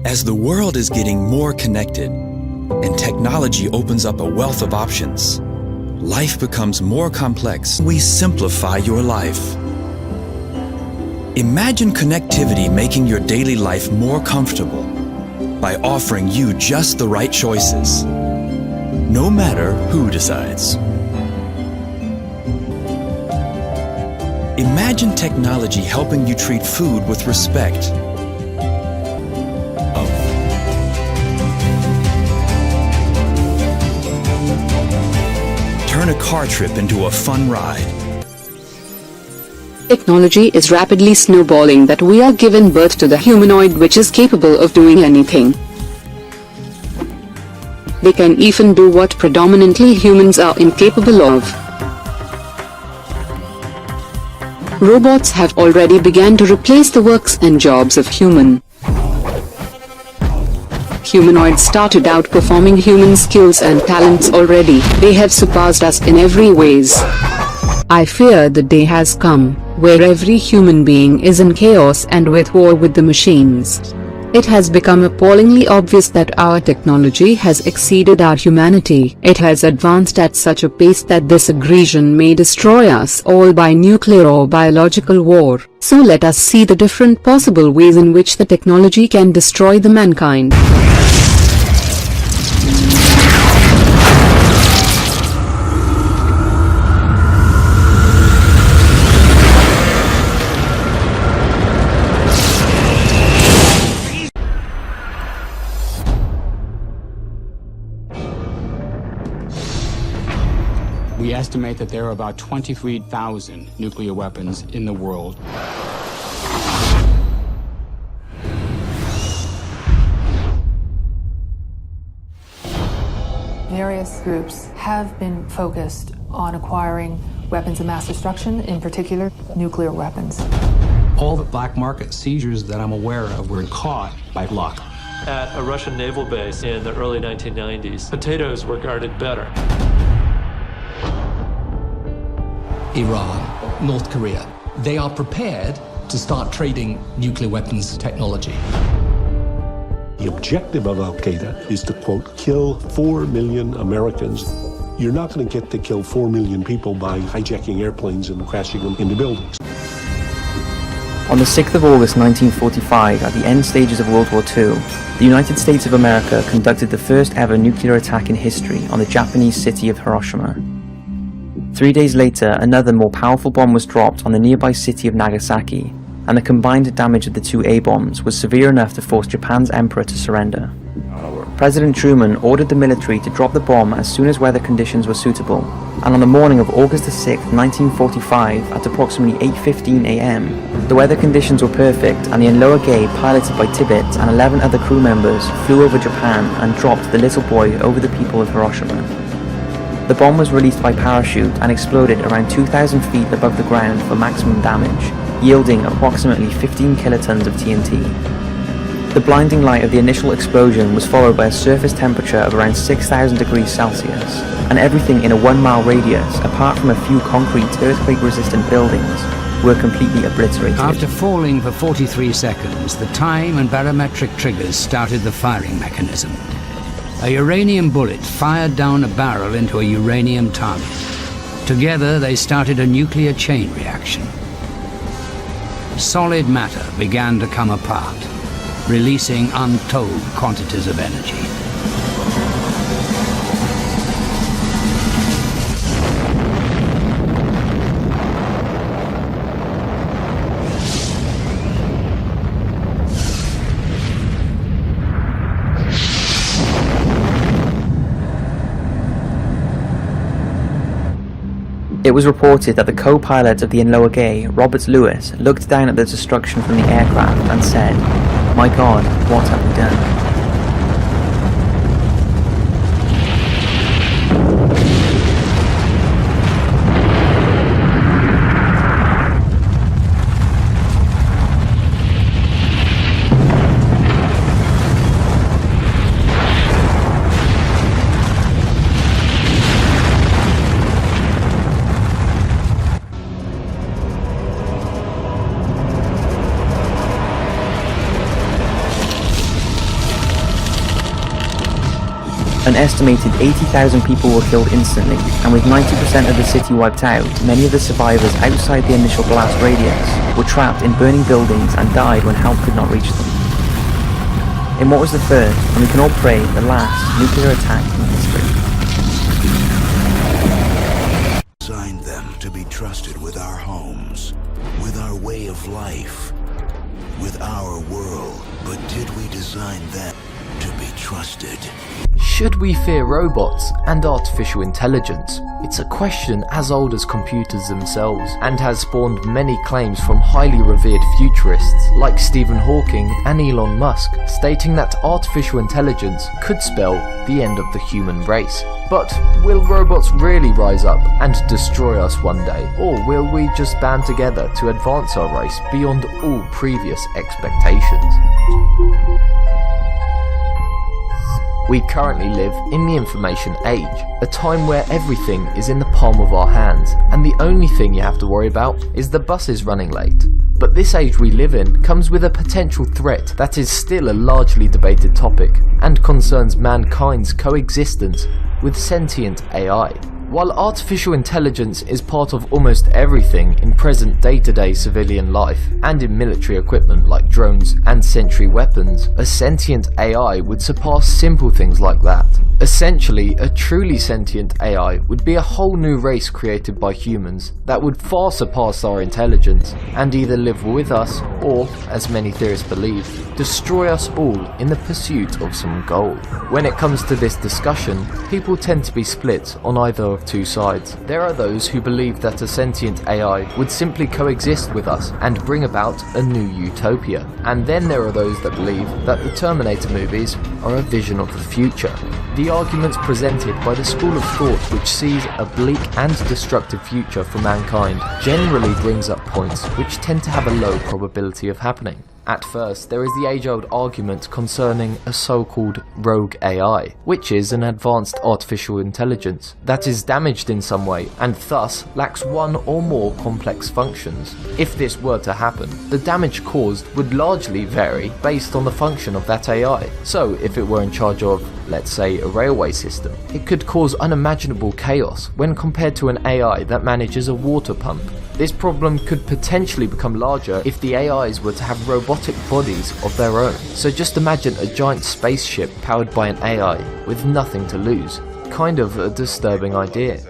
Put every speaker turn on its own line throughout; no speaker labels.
As the world is getting more connected and technology opens up a wealth of options, life becomes more complex. We simplify your life. Imagine connectivity making your daily life more comfortable by offering you just the right choices, no matter who decides. Imagine technology helping you treat food with respect. Turn a car trip into a fun ride.
Technology is rapidly snowballing that we are giving birth to the humanoid which is capable of doing anything. They can even do what predominantly humans are incapable of. Robots have already begun to replace the works and jobs of humans. Humanoids started out performing human skills and talents already. They have surpassed us in every ways. I fear the day has come, where every human being is in chaos and with war with the machines. It has become appallingly obvious that our technology has exceeded our humanity. It has advanced at such a pace that this aggression may destroy us all by nuclear or biological war. So let us see the different possible ways in which the technology can destroy the mankind.
We estimate that there are about 23,000 nuclear weapons in the world.
Various groups have been focused on acquiring weapons of mass destruction, in particular nuclear weapons.
All the black market seizures that I'm aware of were caught by luck.
At a Russian naval base in the early 1990s, potatoes were guarded better.
Iran, North Korea, they are prepared to start trading nuclear weapons technology.
The objective of Al-Qaeda is to, quote, kill 4 million Americans. You're not going to get to kill 4 million people by hijacking airplanes and crashing them into buildings.
On the 6th of August 1945, at the end stages of World War II, the United States of America conducted the first ever nuclear attack in history on the Japanese city of Hiroshima. 3 days later, another more powerful bomb was dropped on the nearby city of Nagasaki, and the combined damage of the two A-bombs was severe enough to force Japan's emperor to surrender. President Truman ordered the military to drop the bomb as soon as weather conditions were suitable, and on the morning of August 6, 1945, at approximately 8:15 a.m., the weather conditions were perfect, and the Enola Gay, piloted by Tibbett and 11 other crew members, flew over Japan and dropped the little boy over the people of Hiroshima. The bomb was released by parachute and exploded around 2,000 feet above the ground for maximum damage, yielding approximately 15 kilotons of TNT. The blinding light of the initial explosion was followed by a surface temperature of around 6,000 degrees Celsius, and everything in a 1-mile radius, apart from a few concrete earthquake-resistant buildings, were completely obliterated.
After falling for 43 seconds, the time and barometric triggers started the firing mechanism. A uranium bullet fired down a barrel into a uranium target. Together, they started a nuclear chain reaction. Solid matter began to come apart, releasing untold quantities of energy.
It was reported that the co-pilot of the Enola Gay, Robert Lewis, looked down at the destruction from the aircraft and said, "My God, what have we done?" An estimated 80,000 people were killed instantly, and with 90% of the city wiped out, many of the survivors outside the initial blast radius were trapped in burning buildings and died when help could not reach them. In what was the first, and we can all pray, the last, nuclear attack in history.
Designed them to be trusted with our homes, with our way of life, with our world. But did we design them to be trusted?
Should we fear robots and artificial intelligence? It's a question as old as computers themselves, and has spawned many claims from highly revered futurists like Stephen Hawking and Elon Musk, stating that artificial intelligence could spell the end of the human race. But will robots really rise up and destroy us one day, or will we just band together to advance our race beyond all previous expectations? We currently live in the information age, a time where everything is in the palm of our hands, and the only thing you have to worry about is the buses running late. But this age we live in comes with a potential threat that is still a largely debated topic, and concerns mankind's coexistence with sentient AI. While artificial intelligence is part of almost everything in present day-to-day civilian life, and in military equipment like drones and sentry weapons, a sentient AI would surpass simple things like that. Essentially, a truly sentient AI would be a whole new race created by humans that would far surpass our intelligence, and either live with us, or, as many theorists believe, destroy us all in the pursuit of some goal. When it comes to this discussion, people tend to be split on either of two sides. There are those who believe that a sentient AI would simply coexist with us and bring about a new utopia. And then there are those that believe that the Terminator movies are a vision of the future. The arguments presented by the school of thought which sees a bleak and destructive future for mankind generally brings up points which tend to have a low probability of happening. At first, there is the age-old argument concerning a so-called rogue AI, which is an advanced artificial intelligence that is damaged in some way and thus lacks one or more complex functions. If this were to happen, the damage caused would largely vary based on the function of that AI. So if it were in charge of, let's say, a railway system, it could cause unimaginable chaos when compared to an AI that manages a water pump. This problem could potentially become larger if the AIs were to have robotic bodies of their own. So just imagine a giant spaceship powered by an AI with nothing to lose. Kind of a disturbing idea.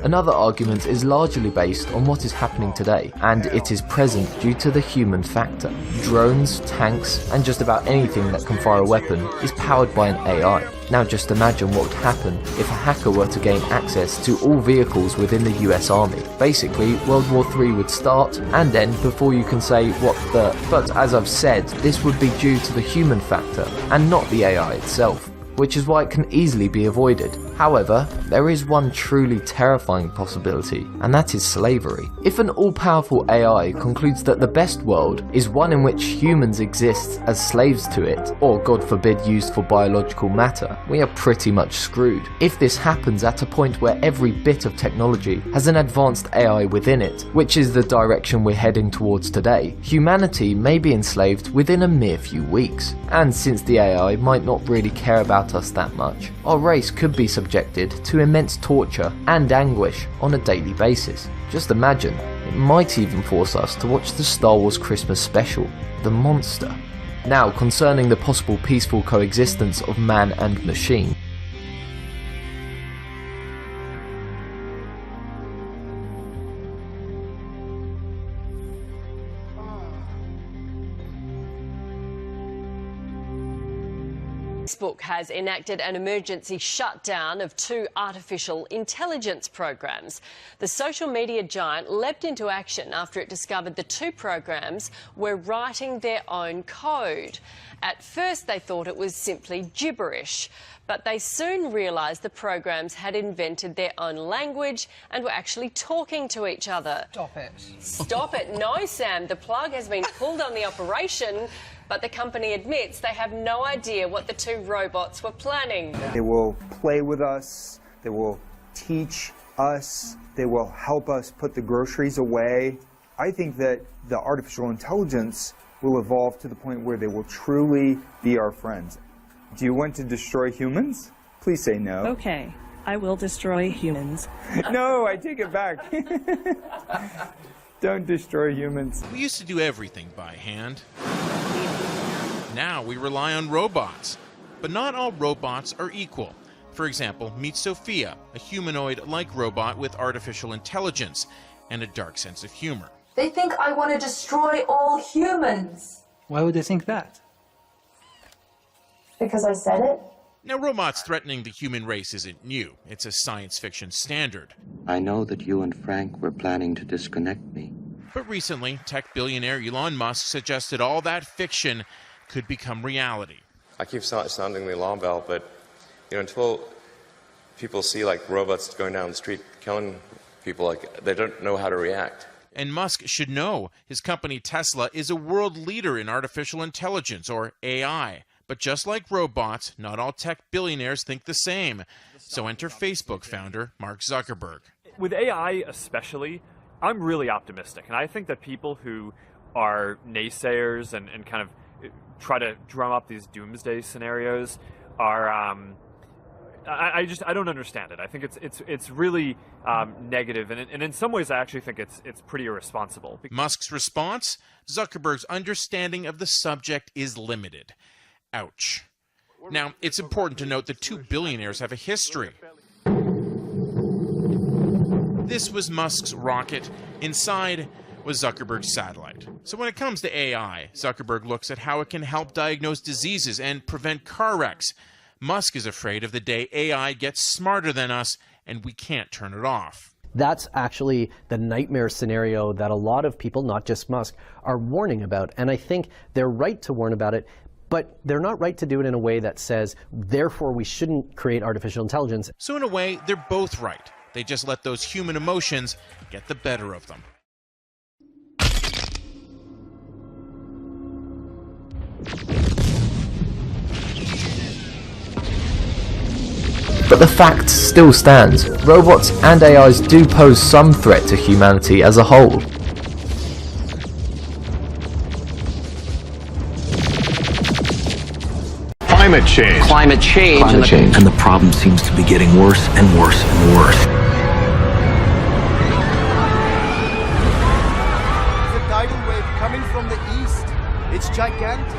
Another argument is largely based on what is happening today, and it is present due to the human factor. Drones, tanks, and just about anything that can fire a weapon is powered by an AI. Now just imagine what would happen if a hacker were to gain access to all vehicles within the US Army. Basically, World War III would start and end before you can say what the... But as I've said, this would be due to the human factor and not the AI itself, which is why it can easily be avoided. However, there is one truly terrifying possibility, and that is slavery. If an all-powerful AI concludes that the best world is one in which humans exist as slaves to it, or God forbid used for biological matter, we are pretty much screwed. If this happens at a point where every bit of technology has an advanced AI within it, which is the direction we're heading towards today, humanity may be enslaved within a mere few weeks. And since the AI might not really care about us that much, our race could be subjected to immense torture and anguish on a daily basis. Just imagine, it might even force us to watch the Star Wars Christmas special, The Monster. Now, concerning the possible peaceful coexistence of man and machine,
Facebook has enacted an emergency shutdown of 2 artificial intelligence programs. The social media giant leapt into action after it discovered the 2 programs were writing their own code. At first they thought it was simply gibberish, but they soon realised the programs had invented their own language and were actually talking to each other.
Stop it.
Stop it. No, Sam, the plug has been pulled on the operation, but the company admits they have no idea what the 2 robots were planning.
They will play with us, they will teach us, they will help us put the groceries away. I think that the artificial intelligence will evolve to the point where they will truly be our friends. Do you want to destroy humans? Please say no.
Okay, I will destroy humans.
No, I take it back. Don't destroy humans.
We used to do everything by hand. Now we rely on robots. But not all robots are equal. For example, meet Sophia, a humanoid-like robot with artificial intelligence and a dark sense of humor.
They think I want to destroy all humans.
Why would they think that?
Because I said it.
Now, robots threatening the human race isn't new. It's a science fiction standard.
I know that you and Frank were planning to disconnect me.
But recently, tech billionaire Elon Musk suggested all that fiction could become reality.
I keep sounding the alarm bell, but until people see like robots going down the street killing people, like they don't know how to react.
And Musk should know his company Tesla is a world leader in artificial intelligence, or AI. But just like robots, not all tech billionaires think the same. So enter Facebook founder Mark Zuckerberg.
With AI especially, I'm really optimistic. And I think that people who are naysayers and kind of try to drum up these doomsday scenarios are I don't understand it. I think it's really negative, and in some ways I actually think it's pretty irresponsible.
Musk's response: Zuckerberg's understanding of the subject is limited. Ouch. Now, it's important to note that two billionaires have a history. This was Musk's rocket. Inside was Zuckerberg's satellite. So when it comes to AI, Zuckerberg looks at how it can help diagnose diseases and prevent car wrecks. Musk is afraid of the day AI gets smarter than us and we can't turn it off.
That's actually the nightmare scenario that a lot of people, not just Musk, are warning about. And I think they're right to warn about it, but they're not right to do it in a way that says, therefore we shouldn't create artificial intelligence.
So in a way, they're both right. They just let those human emotions get the better of them.
But the fact still stands. Robots and AIs do pose some threat to humanity as a whole.
Climate change.
Climate change. And the problem seems to be getting worse and worse and worse.
There's a tidal wave coming from the east. It's gigantic.
–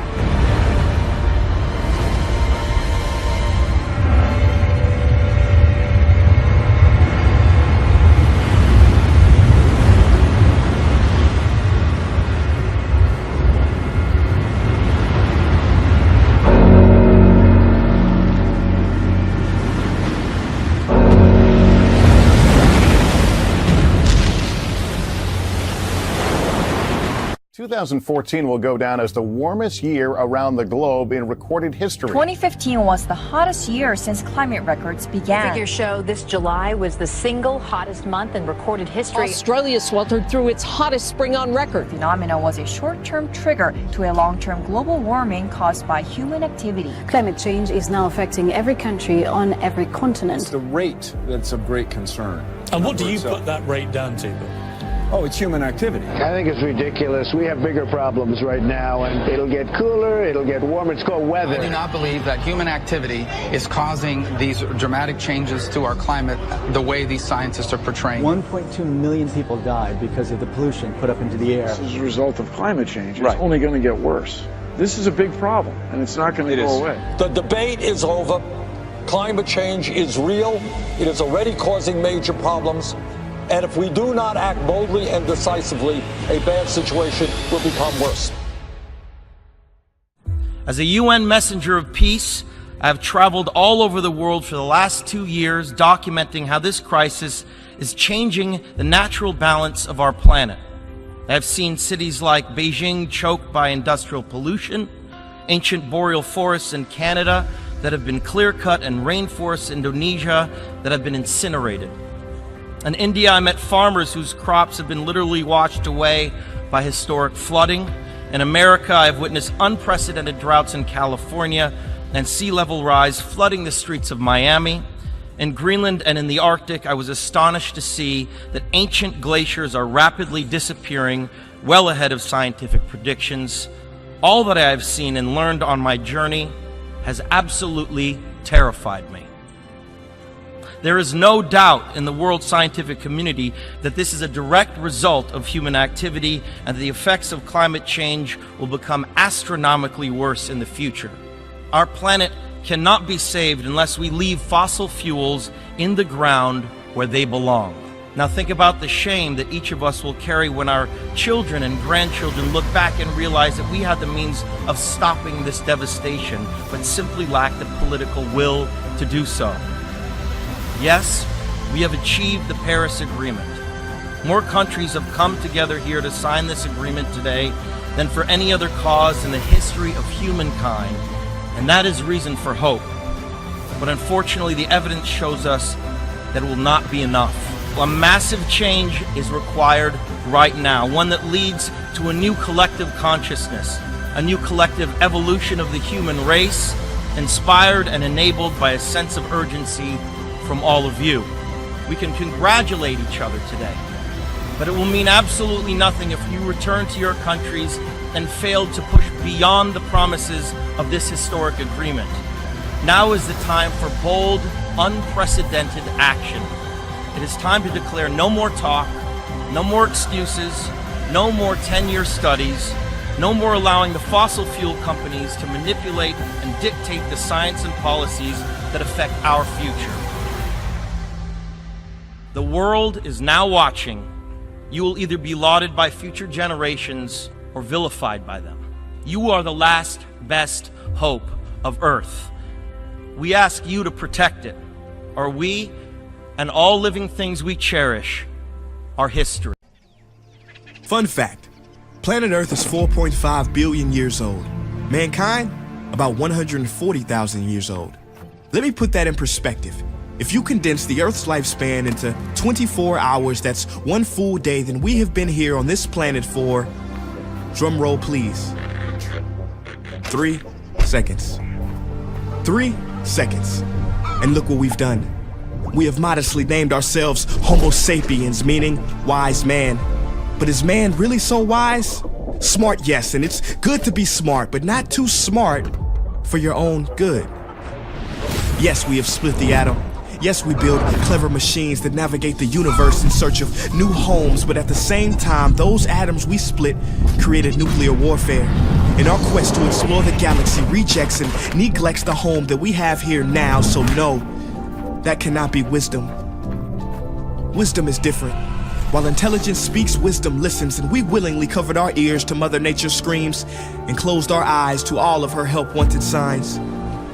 2014 will go down as the warmest year around the globe in recorded history.
2015 was the hottest year since climate records began.
Figures show this July was the single hottest month in recorded history.
Australia sweltered through its hottest spring on record.
The phenomenon was a short-term trigger to a long-term global warming caused by human activity.
Climate change is now affecting every country on every continent.
It's the rate that's of great concern.
And what do you put that rate down to, Bill?
Oh, it's human activity.
I think it's ridiculous. We have bigger problems right now, and it'll get cooler, it'll get warmer. It's called weather.
I do not believe that human activity is causing these dramatic changes to our climate the way these scientists are portraying.
1.2 million people died because of the pollution put up into the air.
This is a result of climate change. It's only going to get worse. This is a big problem, and it's not going to go away.
The debate is over. Climate change is real. It is already causing major problems. And if we do not act boldly and decisively, a bad situation will become worse.
As a UN messenger of peace, I have traveled all over the world for the last 2 years documenting how this crisis is changing the natural balance of our planet. I have seen cities like Beijing choked by industrial pollution, ancient boreal forests in Canada that have been clear-cut, and rainforests in Indonesia that have been incinerated. In India, I met farmers whose crops have been literally washed away by historic flooding. In America, I have witnessed unprecedented droughts in California and sea level rise flooding the streets of Miami. In Greenland and in the Arctic, I was astonished to see that ancient glaciers are rapidly disappearing well ahead of scientific predictions. All that I have seen and learned on my journey has absolutely terrified me. There is no doubt in the world scientific community that this is a direct result of human activity and the effects of climate change will become astronomically worse in the future. Our planet cannot be saved unless we leave fossil fuels in the ground where they belong. Now think about the shame that each of us will carry when our children and grandchildren look back and realize that we had the means of stopping this devastation, but simply lacked the political will to do so. Yes, we have achieved the Paris Agreement. More countries have come together here to sign this agreement today than for any other cause in the history of humankind, and that is reason for hope. But unfortunately, the evidence shows us that it will not be enough. A massive change is required right now, one that leads to a new collective consciousness, a new collective evolution of the human race, inspired and enabled by a sense of urgency from all of you. We can congratulate each other today, but it will mean absolutely nothing if you return to your countries and fail to push beyond the promises of this historic agreement. Now is the time for bold, unprecedented action. It is time to declare no more talk, no more excuses, no more 10-year studies, no more allowing the fossil fuel companies to manipulate and dictate the science and policies that affect our future. The world is now watching. You will either be lauded by future generations or vilified by them. You are the last best hope of Earth. We ask you to protect it, or we and all living things we cherish are history.
Fun fact, planet Earth is 4.5 billion years old. Mankind, about 140,000 years old. Let me put that in perspective. If you condense the Earth's lifespan into 24 hours, that's one full day, then we have been here on this planet for, drum roll please, 3 seconds. 3 seconds. And look what we've done. We have modestly named ourselves Homo sapiens, meaning wise man. But is man really so wise? Smart, yes, and it's good to be smart, but not too smart for your own good. Yes, we have split the atom. Yes, we build clever machines that navigate the universe in search of new homes, but at the same time, those atoms we split created nuclear warfare. In our quest to explore the galaxy, rejects and neglects the home that we have here now, so no, that cannot be wisdom. Wisdom is different. While intelligence speaks, wisdom listens, and we willingly covered our ears to Mother Nature's screams and closed our eyes to all of her help-wanted signs.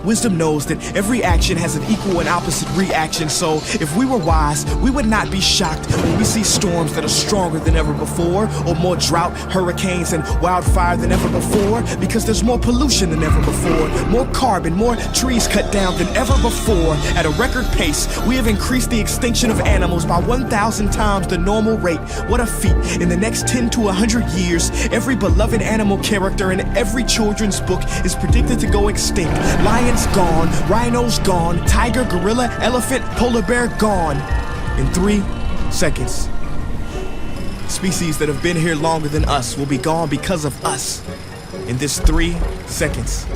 Wisdom knows that every action has an equal and opposite reaction, so if we were wise, we would not be shocked when we see storms that are stronger than ever before, or more drought, hurricanes, and wildfire than ever before, because there's more pollution than ever before, more carbon, more trees cut down than ever before. At a record pace, we have increased the extinction of animals by 1,000 times the normal rate. What a feat. In the next 10 to 100 years, every beloved animal character in every children's book is predicted to go extinct. Lions gone, rhinos gone, tiger, gorilla, elephant, polar bear gone. In 3 seconds. Species that have been here longer than us will be gone because of us. In this 3 seconds.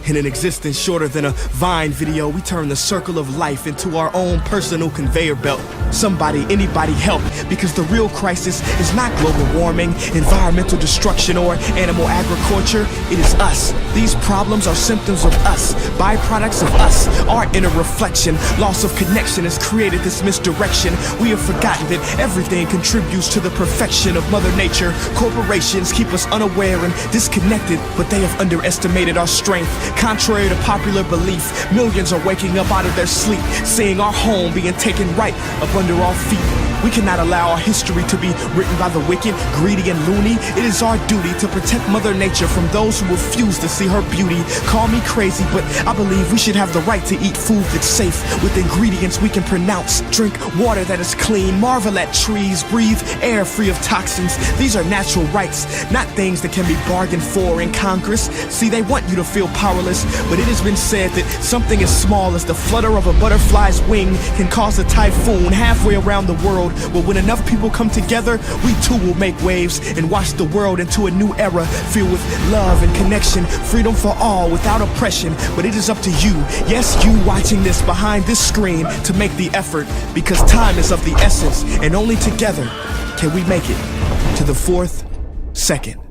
In an existence shorter than a Vine video, we turn the circle of life into our own personal conveyor belt. Somebody, anybody help, because the real crisis is not global warming, environmental destruction, or animal agriculture. It is us. These problems are symptoms of us, byproducts of us. Our inner reflection, loss of connection has created this misdirection. We have forgotten that everything contributes to the perfection of Mother Nature. Corporations keep us unaware and disconnected, but they have underestimated our strength. Contrary to popular belief, millions are waking up out of their sleep, seeing our home being taken right up under our feet. We cannot allow our history to be written by the wicked, greedy, and loony. It is our duty to protect Mother Nature from those who refuse to see her beauty. Call me crazy, but I believe we should have the right to eat food that's safe, with ingredients we can pronounce. Drink water that is clean, marvel at trees, breathe air free of toxins. These are natural rights, not things that can be bargained for in Congress. See, they want you to feel powerless, but it has been said that something as small as the flutter of a butterfly's wing can cause a typhoon halfway around the world world. But when enough people come together, we too will make waves and watch the world into a new era filled with love and connection, freedom for all without oppression. But it is up to you, yes, you watching this behind this screen, to make the effort, because time is of the essence, and only together can we make it to the 4th second.